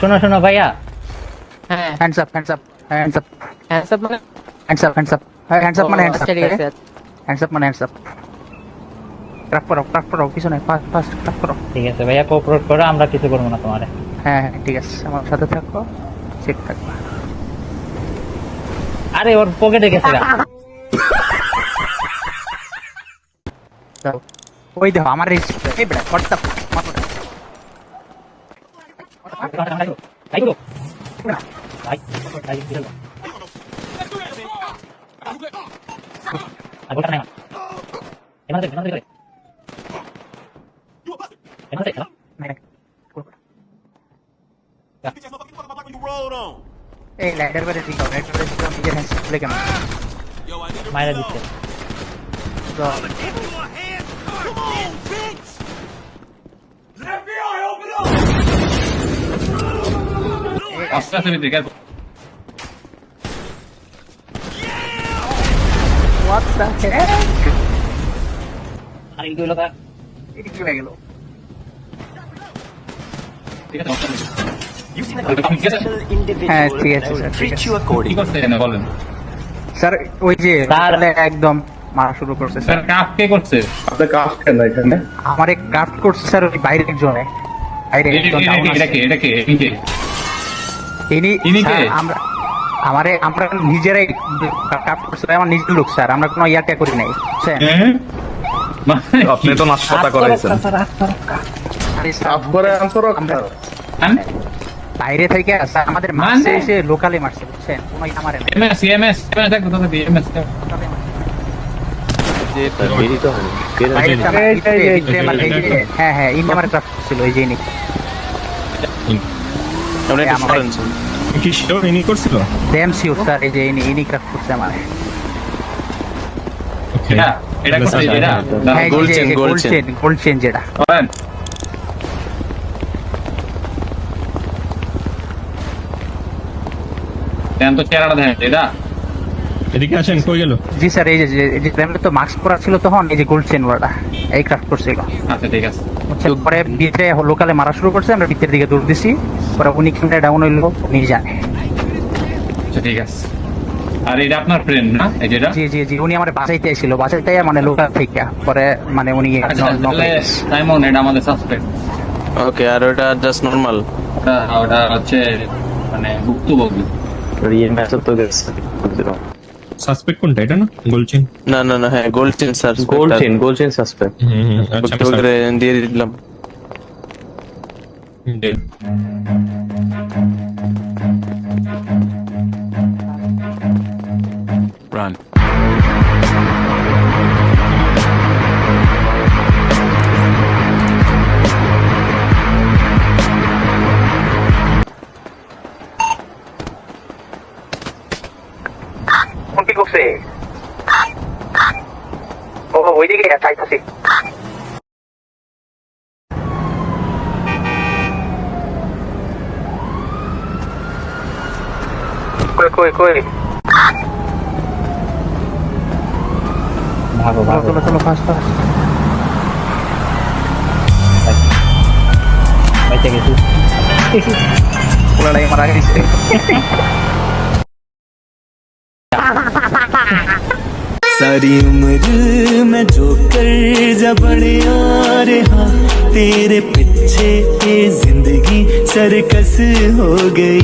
শোনো শোনো ভাইয়া, হ্যাঁ hands up hands up hands up hands up মানে hands up hands up hands up মানে হ্যান্ডস আপ আচ্ছা, ঠিক আছে। হ্যান্ডস আপ মানে হ্যান্ডস আপ ক্রাফট করো পিছনে ফাস্ট ক্রাফট করো। ঠিক আছে ভাইয়া, কোঅপারেট করো, আমরা কিছু করবো না তোমারে। হ্যাঁ হ্যাঁ ঠিক আছে, আমার সাথে থাকো, সেফ থাকবা। আরে ওর পকেটে গেছে গা। যাও। ওই দেখো আমার এই বেটা হোয়াটসঅ্যাপ মাথা ভাই গো, ভাই ভাই দিল। আর বলটা নাই না। এমানে করে। এমানে খেলা। এই লাইডার বারে দিও, লাইডার বারে দিও, নিজের হ্যান্ডস প্লে কেন মাইরা দিচ্ছে। আস্তে আস্তে ভিতরে গেল। হোয়াট দ্য হেক, আর এই গুলো কা এটা কি হয়ে গেল? ঠিক আছে, হ্যাঁ ঠিক আছে স্যার, ঠিক আছে। কি করতে এনে বলেন স্যার ওই যে স্যার- তাহলে একদম মারা শুরু করছে স্যার, স্যার। কাজ কে করছে? আপনি কাজ কেন এখানে? আমার এক ক্রাফট করছে স্যার, ওই বাইরে একজনে, বাইরে একজন down আছে। এটা কে ইনি ইনি কে? স্যার, আমরা নিজেরাই ক্রাফট করছে, আমার নিজের লোক স্যার, আমরা কোনো ইয়ারটা করি নাই বুঝছেন? মানে আপনি তো নাশকতা করাইছেন। আরে স্যার, সাফ করে আনসার আমরা হ্যাঁ? বাইরে থেকে স্যার আমাদের মারছে, এসে লোকালে মারছে বুঝছেন, কোনো ইয়া মারে না। এমএস দেখো তো এমএস বাইরে তো আমার ভিতরে আমার এই যে, হ্যাঁ হ্যাঁ ইনি আমার ক্রাফট ছিল, এই যে ইনি কি শিওর ইনি করছিল? ড্যাম সিউর স্যার, এই যে ইনি ক্রাফট করছে আমার। এটা করছে এটা হ্যাঁ গোল্ড চেন যেটা। করেন দেন তো চেহারাটা দেখেন এটা এদিকে আসেন, কই গেল? জি স্যার, এই যে ক্রাফটে তো মাস্ক পরা ছিল তখন, এই যে গোল্ড চেন ওয়ালা এই ক্রাফট করছিল। আচ্ছা ঠিক আছে বুঝছেন? পরে ভিতরে লোকালে মারা শুরু করছে, আমরা ভিতরের দিকে দৌড় দিছি, পরে উনি ক্যামেরা ডাউন হইলো, উনি জানে। আচ্ছা ঠিক আছে। আর এটা আপনার ফ্রেন্ড না এই যেটা? জি জি জি, উনি আমার বাঁচাইতে এসেছিল, বাঁচাইতে মানে লোকাল থেকে, পরে মানে উনি সাইমন এটা আমাদের সাসপেক্ট। ওকে, আর ওটা জাস্ট নরমাল ওটা হচ্ছে মানে ভুক্তভোগী। সাসপেক্ট কোনটা, এটা না? গোলচেন? না না না, হ্যাঁ gold chain sir, gold chain suspect. আচ্ছা ওকে দিয়ে দিলাম। রান। কোনটি করছে? ও ওইদিকে চাইতাছি। কই ভাগো ভাগো। চলো ফাস্ট বাইতে গেছি। পুরাটাই মারা গেছে। सारी उम्र मैं जो कर जा बड़े यार, हाँ तेरे पीछे ये जिंदगी सरकस हो गई।